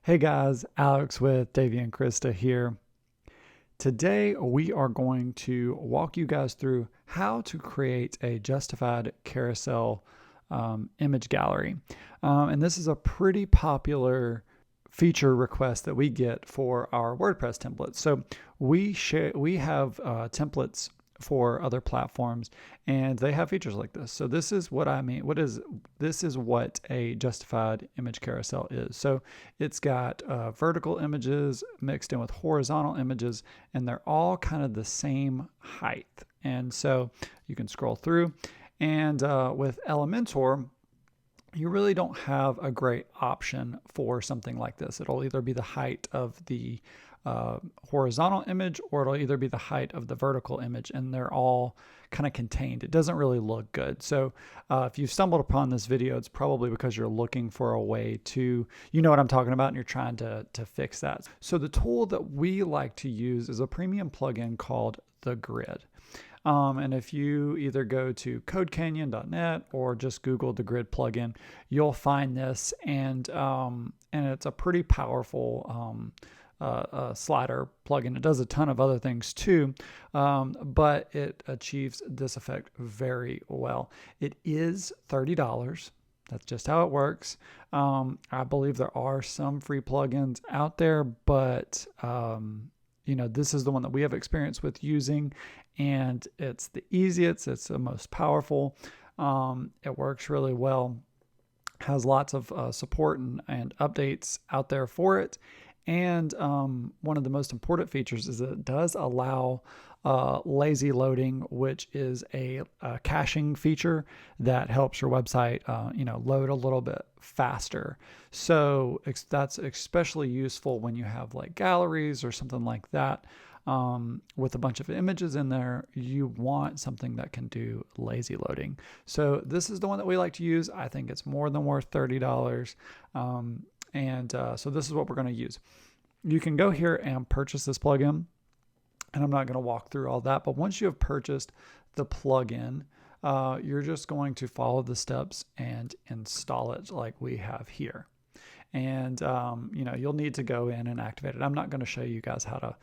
Hey guys, Alex with Davey and Krista here. Today we are going to walk you guys through how to create a justified carousel image gallery. And this is a pretty popular feature request that we get for our WordPress templates. So we have templates for other platforms, and they have features like this. So this is what I mean. This is what a justified image carousel is. So it's got vertical images mixed in with horizontal images, and they're all kind of the same height. And so you can scroll through, and with Elementor, you really don't have a great option for something like this. It'll either be the height of the horizontal image, or it'll either be the height of the vertical image, and they're all kind of contained. It doesn't really look good. So if you've stumbled upon this video, it's probably because you're looking for a way to, you know what I'm talking about, and you're trying to fix that. So the tool that we like to use is a premium plugin called the Grid. And if you either go to codecanyon.net or just Google the Grid plugin, you'll find this, and it's a pretty powerful slider plugin. It does a ton of other things too, but it achieves this effect very well. It is $30. That's just how it works. I believe there are some free plugins out there, but this is the one that we have experience with using, and it's the easiest, it's the most powerful. It works really well, has lots of support and updates out there for it. And one of the most important features is that it does allow lazy loading, which is a caching feature that helps your website load a little bit faster. So that's especially useful when you have like galleries or something like that with a bunch of images in there. You want something that can do lazy loading. So this is the one that we like to use. I think it's more than worth $30. So this is what we're going to use. You can go here and purchase this plugin, and I'm not going to walk through all that, but once you have purchased the plugin, you're just going to follow the steps and install it like we have here. And you'll need to go in and activate it. I'm not going to show you guys how to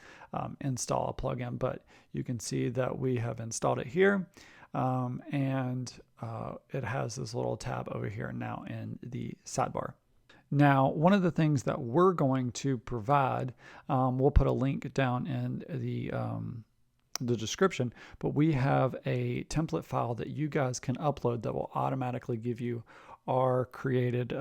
install a plugin, but you can see that we have installed it here. And it has this little tab over here now in the sidebar. Now, one of the things that we're going to provide, we'll put a link down in the description, but we have a template file that you guys can upload that will automatically give you our created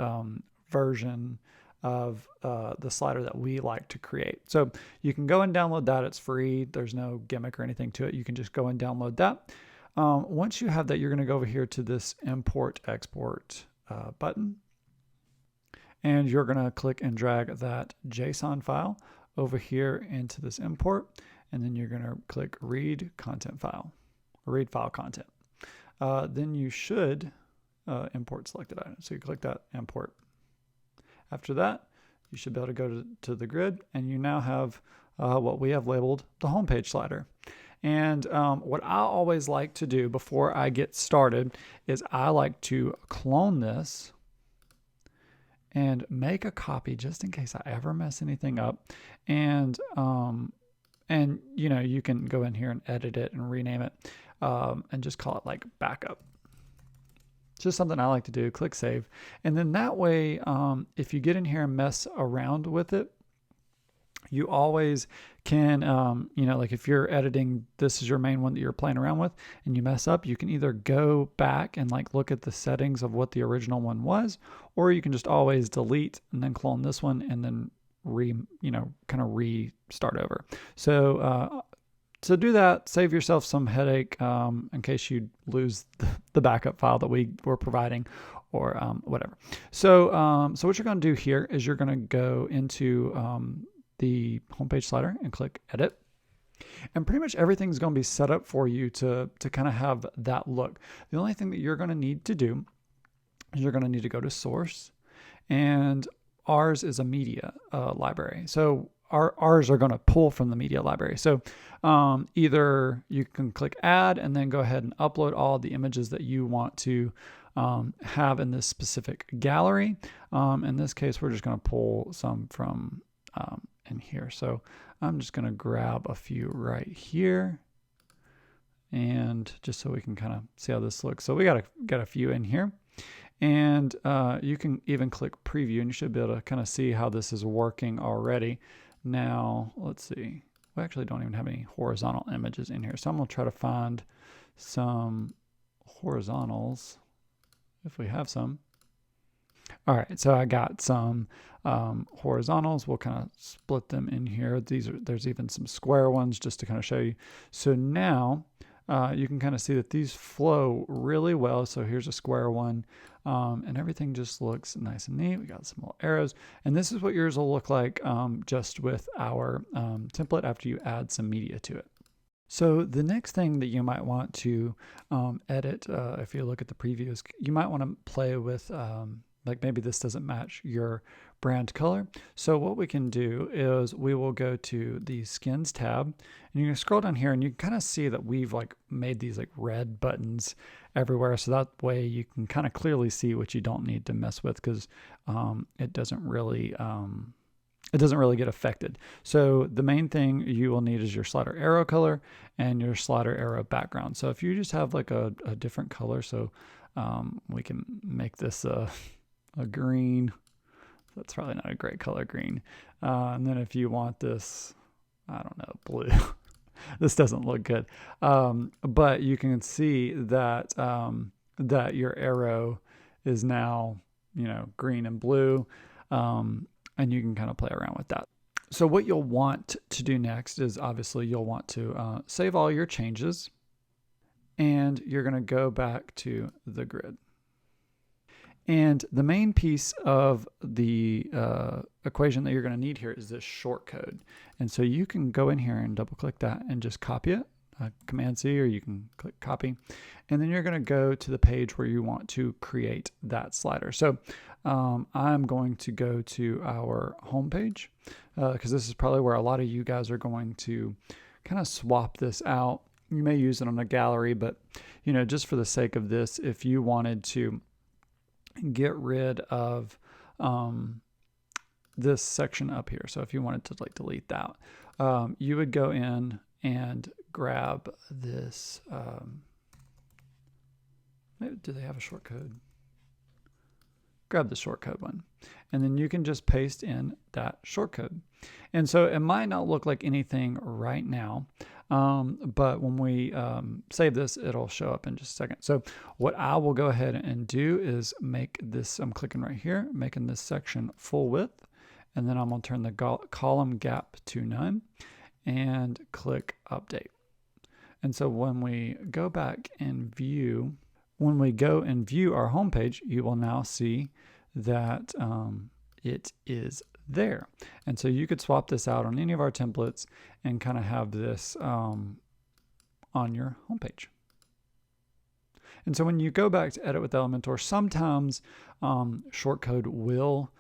version of the slider that we like to create. So you can go and download that. It's free. There's no gimmick or anything to it. You can just go and download that. Once you have that, you're going to go over here to this import export button. And you're going to click and drag that JSON file over here into this import. And then you're going to click read content file, or read file content. Then you should import selected item. So you click that import. After that, you should be able to go to the grid, and you now have what we have labeled the homepage slider. And what I always like to do before I get started is I like to clone this and make a copy just in case I ever mess anything up. And you can go in here and edit it and rename it and just call it like backup. Just something I like to do. Click save. And then that way, if you get in here and mess around with it, you always can, like if you're editing, this is your main one that you're playing around with, and you mess up, you can either go back and like look at the settings of what the original one was, or you can just always delete and then clone this one and then kind of restart over. So to do that, save yourself some headache in case you lose the backup file that we were providing, or whatever. So what you're going to do here is you're going to go into the homepage slider and click edit. And pretty much everything's going to be set up for you to kind of have that look. The only thing that you're going to need to do is you're going to need to go to source, and ours is a media library. So ours are going to pull from the media library. So either you can click add and then go ahead and upload all the images that you want to have in this specific gallery. In this case, we're just going to pull some from in here. So I'm just going to grab a few right here, and just so we can kind of see how this looks. So we got a few in here, and you can even click preview, and you should be able to kind of see how this is working already. Now let's see. We actually don't even have any horizontal images in here, so I'm going to try to find some horizontals if we have some. All right, so I got some horizontals. We'll kind of split them in here. There's even some square ones just to kind of show you. So now you can kind of see that these flow really well. So here's a square one, and everything just looks nice and neat. We got some little arrows, and this is what yours will look like just with our template after you add some media to it. So the next thing that you might want to edit, if you look at the previews, you might want to play with like maybe this doesn't match your brand color. So what we can do is we will go to the skins tab, and you can scroll down here, and you can kind of see that we've like made these like red buttons everywhere. So that way you can kind of clearly see what you don't need to mess with, because it doesn't really get affected. So the main thing you will need is your slider arrow color and your slider arrow background. So if you just have like a different color, so we can make this a green. That's probably not a great color, green. And then if you want this, I don't know, blue. This doesn't look good. But you can see that that your arrow is now, green and blue. And you can kind of play around with that. So what you'll want to do next is obviously you'll want to save all your changes, and you're going to go back to the grid. And the main piece of the equation that you're going to need here is this short code. And so you can go in here and double click that and just copy it, Command C, or you can click copy. And then you're going to go to the page where you want to create that slider. So I'm going to go to our home page because this is probably where a lot of you guys are going to kind of swap this out. You may use it on a gallery, but just for the sake of this, if you wanted to get rid of this section up here, so if you wanted to like delete that, you would go in and grab this. Do they have a short code? Grab the shortcode one, and then you can just paste in that shortcode. And so it might not look like anything right now, but when we save this, it'll show up in just a second. So what I will go ahead and do is make this, I'm clicking right here, making this section full width, and then I'm going to turn the column gap to none and click update. And so when we go back and view, when we go and view our home page, you will now see that it is there. And so you could swap this out on any of our templates and kind of have this on your home page. And so when you go back to edit with Elementor, sometimes shortcode will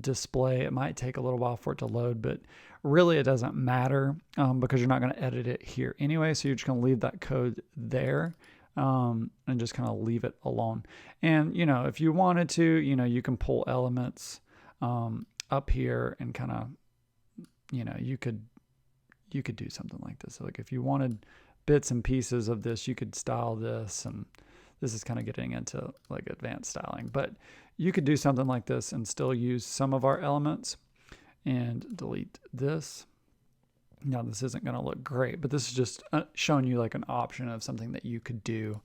display. It might take a little while for it to load, but really it doesn't matter because you're not going to edit it here anyway. So you're just going to leave that code there. And just kind of leave it alone. And, if you wanted to, you can pull elements up here and kind of, you could do something like this. So like if you wanted bits and pieces of this, you could style this, and this is kind of getting into like advanced styling, but you could do something like this and still use some of our elements and delete this. Now this isn't going to look great, but this is just showing you like an option of something that you could do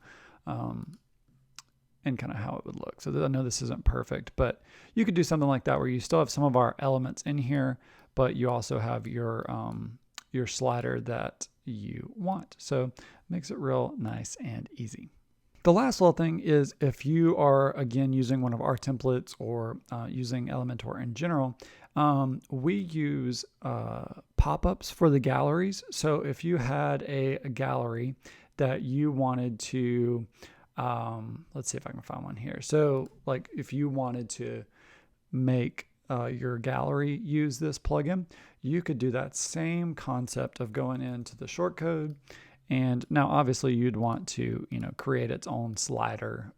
and kind of how it would look. So I know this isn't perfect, but you could do something like that where you still have some of our elements in here, but you also have your slider that you want. So it makes it real nice and easy. The last little thing is if you are, again, using one of our templates or using Elementor in general, we use pop-ups for the galleries. So if you had a gallery that you wanted to, let's see if I can find one here. So like if you wanted to make your gallery use this plugin, you could do that same concept of going into the shortcode And now obviously you'd want to, create its own slider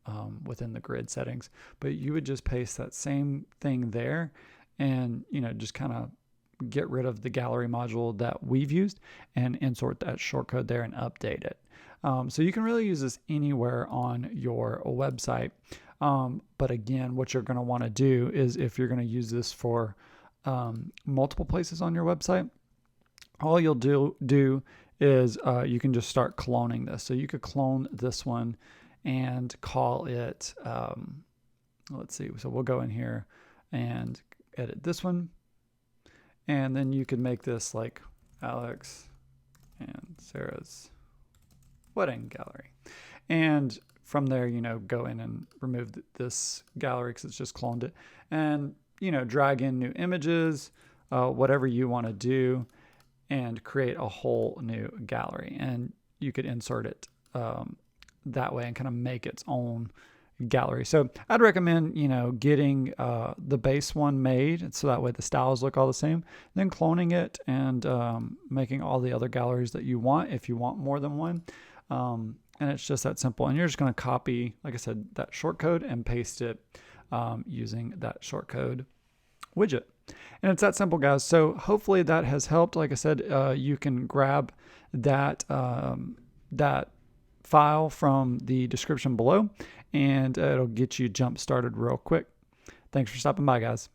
within the grid settings, but you would just paste that same thing there and, just kind of get rid of the gallery module that we've used and insert that shortcode there and update it. So you can really use this anywhere on your website. But again, what you're going to want to do is if you're going to use this for multiple places on your website, all you'll do is you can just start cloning this. So you could clone this one and call it, let's see, so we'll go in here and edit this one. And then you could make this like Alex and Sarah's wedding gallery. And from there, go in and remove this gallery because it's just cloned it. And, drag in new images, whatever you want to do, and create a whole new gallery. And you could insert it that way and kind of make its own gallery. So I'd recommend, getting the base one made so that way the styles look all the same, then cloning it and making all the other galleries that you want if you want more than one. And it's just that simple. And you're just going to copy, like I said, that shortcode and paste it using that shortcode widget. And it's that simple, guys. So hopefully that has helped. Like I said, you can grab that file from the description below, and it'll get you jump started real quick. Thanks for stopping by, guys.